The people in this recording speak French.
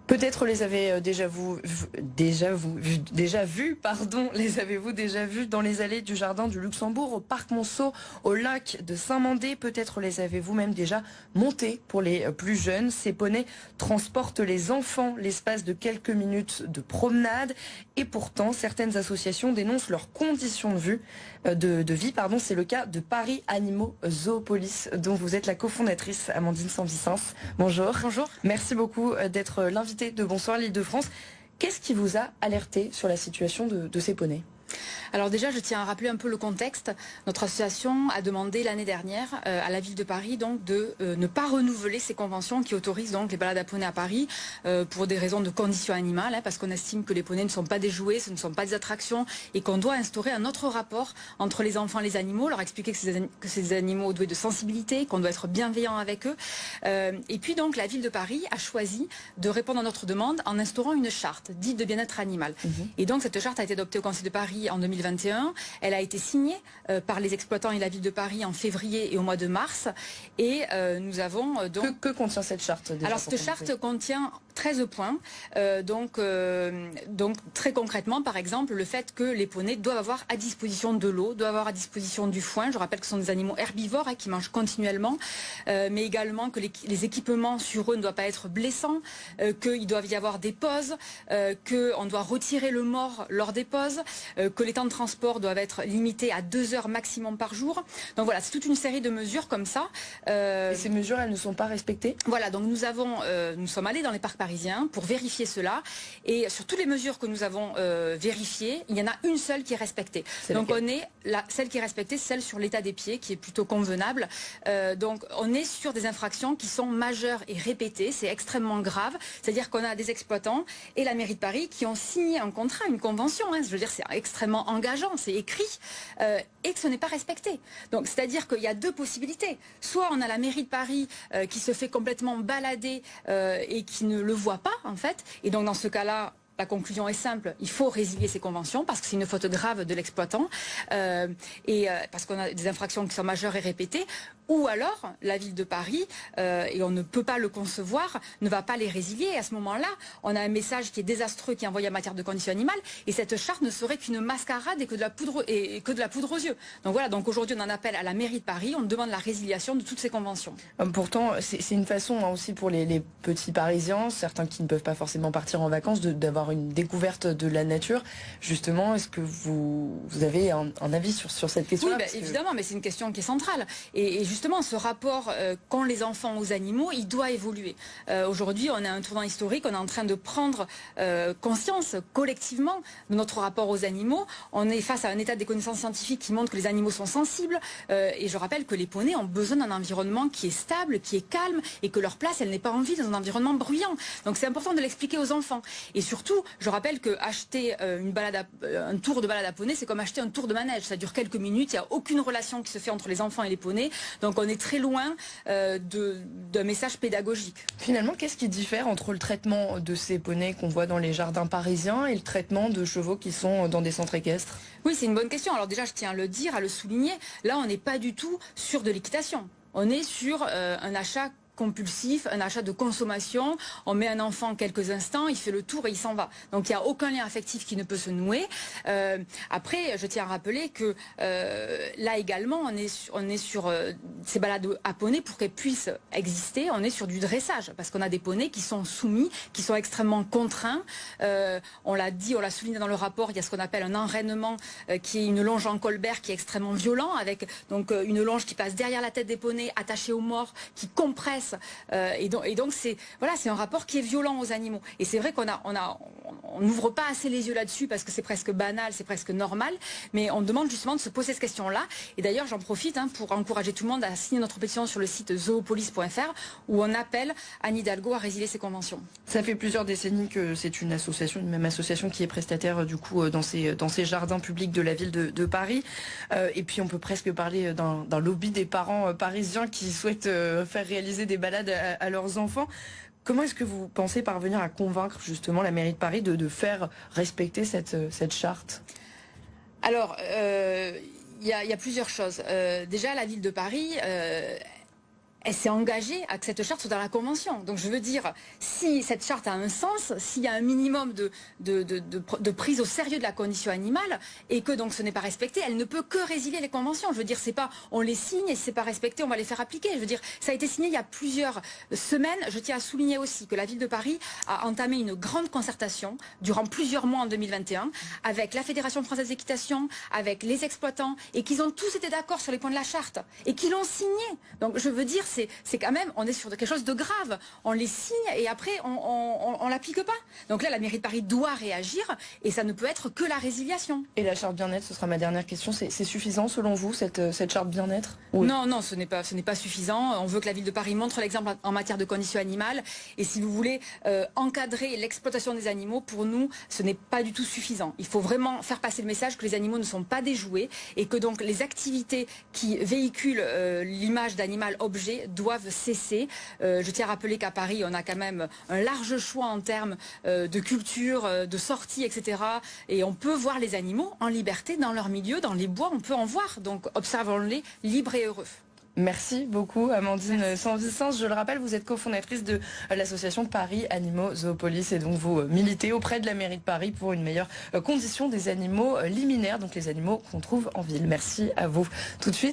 Peut-être les avez déjà vus, pardon, les avez-vous déjà vus dans les allées du Jardin du Luxembourg, au Parc Monceau, au lac de Saint-Mandé. Peut-être les avez-vous même déjà montés pour les plus jeunes. Ces poneys transportent les enfants l'espace de quelques minutes de promenade. Et pourtant, certaines associations dénoncent leurs conditions de vie. C'est le cas de Paris Animaux Zoopolis, dont vous êtes la cofondatrice, Amandine Saint-Vicence. Bonjour. Bonjour. Merci beaucoup d'être l'invitée de Bonsoir l'Île-de-France. Qu'est-ce qui vous a alerté sur la situation de ces poneys ? Alors déjà, je tiens à rappeler un peu le contexte. Notre association a demandé l'année dernière à la ville de Paris donc de ne pas renouveler ces conventions qui autorisent donc les balades à poneys à Paris pour des raisons de conditions animales, parce qu'on estime que les poneys ne sont pas des jouets, ce ne sont pas des attractions et qu'on doit instaurer un autre rapport entre les enfants et les animaux, leur expliquer que ces animaux doués de sensibilité, qu'on doit être bienveillant avec eux. Et puis donc la ville de Paris a choisi de répondre à notre demande en instaurant une charte dite de bien-être animal. Et donc cette charte a été adoptée au Conseil de Paris en 2021. Elle a été signée par les exploitants et la ville de Paris en février et au mois de mars. Et nous avons donc... Que contient cette charte déjà? Alors cette charte contient 13 points. Donc très concrètement, par exemple, le fait que les poneys doivent avoir à disposition de l'eau, doivent avoir à disposition du foin. Je rappelle que ce sont des animaux herbivores qui mangent continuellement, mais également que les équipements sur eux ne doivent pas être blessants, qu'il doit y avoir des pauses, qu'on doit retirer le mort lors des pauses, que les temps de transport doivent être limités à 2 heures maximum par jour. Donc voilà, c'est toute une série de mesures comme ça. Et ces mesures, elles ne sont pas respectées? Voilà, donc nous sommes allés dans les parcs parisiens pour vérifier cela. Et sur toutes les mesures que nous avons vérifiées, il y en a une seule qui est respectée. Donc celle qui est respectée, c'est celle sur l'état des pieds, qui est plutôt convenable. Donc on est sur des infractions qui sont majeures et répétées. C'est extrêmement grave. C'est-à-dire qu'on a des exploitants et la mairie de Paris qui ont signé un contrat, une convention. Je veux dire, c'est extrêmement engageant, c'est écrit, et que ce n'est pas respecté. Donc, c'est-à-dire qu'il y a deux possibilités. Soit on a la mairie de Paris qui se fait complètement balader et qui ne le voit pas, en fait. Et donc, dans ce cas-là, la conclusion est simple, il faut résilier ces conventions parce que c'est une faute grave de l'exploitant parce qu'on a des infractions qui sont majeures et répétées, ou alors la ville de Paris, et on ne peut pas le concevoir, ne va pas les résilier. Et à ce moment-là, on a un message qui est désastreux qui est envoyé en matière de conditions animales, et cette charte ne serait qu'une mascarade et que de la poudre aux yeux. Donc voilà, donc aujourd'hui on en appelle à la mairie de Paris, on demande la résiliation de toutes ces conventions. Pourtant, c'est une façon aussi pour les petits Parisiens, certains qui ne peuvent pas forcément partir en vacances, d'avoir une découverte de la nature. Justement, est-ce que vous avez un avis sur cette question-là? Oui, évidemment, mais c'est une question qui est centrale. Et justement, ce rapport qu'ont les enfants aux animaux, il doit évoluer. Aujourd'hui, on a un tournant historique, on est en train de prendre conscience collectivement de notre rapport aux animaux. On est face à un état des connaissances scientifiques qui montre que les animaux sont sensibles. Et je rappelle que les poneys ont besoin d'un environnement qui est stable, qui est calme, et que leur place, elle n'est pas en vie dans un environnement bruyant. Donc c'est important de l'expliquer aux enfants. Et surtout, je rappelle que acheter un tour de balade à poney, c'est comme acheter un tour de manège. Ça dure quelques minutes, il n'y a aucune relation qui se fait entre les enfants et les poneys. Donc on est très loin d'un message pédagogique. Finalement, qu'est-ce qui diffère entre le traitement de ces poneys qu'on voit dans les jardins parisiens et le traitement de chevaux qui sont dans des centres équestres? Oui, c'est une bonne question. Alors déjà, je tiens à le dire, à le souligner. Là, on n'est pas du tout sur de l'équitation. On est sur un achat compulsif, un achat de consommation. On met un enfant quelques instants, il fait le tour et il s'en va. Donc il n'y a aucun lien affectif qui ne peut se nouer. Après, je tiens à rappeler que là également, on est sur ces balades à poneys pour qu'elles puissent exister. On est sur du dressage parce qu'on a des poneys qui sont soumis, qui sont extrêmement contraints. On l'a dit, on l'a souligné dans le rapport, il y a ce qu'on appelle un enrainement qui est une longe en colbert qui est extrêmement violent, avec donc une longe qui passe derrière la tête des poneys, attachée aux morts, qui compresse. Et donc c'est un rapport qui est violent aux animaux. Et c'est vrai qu'on n'ouvre pas assez les yeux là-dessus parce que c'est presque banal, c'est presque normal, mais on demande justement de se poser cette question-là. Et d'ailleurs, j'en profite pour encourager tout le monde à signer notre pétition sur le site zoopolis.fr où on appelle Anne Hidalgo à résilier ces conventions. Ça fait plusieurs décennies que c'est une même association qui est prestataire du coup dans ces jardins publics de la ville de Paris. Et puis on peut presque parler d'un lobby des parents parisiens qui souhaitent faire réaliser des balades à leurs enfants. Comment est-ce que vous pensez parvenir à convaincre justement la mairie de Paris de faire respecter cette charte? Alors, il y a plusieurs choses. Déjà, la ville de Paris elle s'est engagée à que cette charte soit dans la Convention. Donc je veux dire, si cette charte a un sens, s'il y a un minimum de prise au sérieux de la condition animale, et que donc ce n'est pas respecté, elle ne peut que résilier les conventions. Je veux dire, c'est pas on les signe et si c'est pas respecté, on va les faire appliquer. Je veux dire, ça a été signé il y a plusieurs semaines. Je tiens à souligner aussi que la ville de Paris a entamé une grande concertation durant plusieurs mois en 2021 avec la Fédération française d'équitation, avec les exploitants, et qu'ils ont tous été d'accord sur les points de la charte et qu'ils l'ont signé. Donc je veux dire, c'est quand même, on est sur quelque chose de grave. On les signe et après on l'applique pas. Donc là, la mairie de Paris doit réagir et ça ne peut être que la résiliation. Et la charte bien-être, ce sera ma dernière question. C'est suffisant selon vous cette charte bien-être? Non, ce n'est pas suffisant. On veut que la ville de Paris montre l'exemple en matière de conditions animales. Et si vous voulez encadrer l'exploitation des animaux, pour nous, ce n'est pas du tout suffisant. Il faut vraiment faire passer le message que les animaux ne sont pas des jouets et que donc les activités qui véhiculent l'image d'animal objet doivent cesser. Je tiens à rappeler qu'à Paris, on a quand même un large choix en termes de culture, de sorties, etc. Et on peut voir les animaux en liberté dans leur milieu, dans les bois, on peut en voir. Donc observons-les libres et heureux. Merci beaucoup Amandine Sanvicens. Je le rappelle, vous êtes cofondatrice de l'association Paris Animaux Zoopolis et donc vous militez auprès de la mairie de Paris pour une meilleure condition des animaux liminaires, donc les animaux qu'on trouve en ville. Merci à vous. Tout de suite.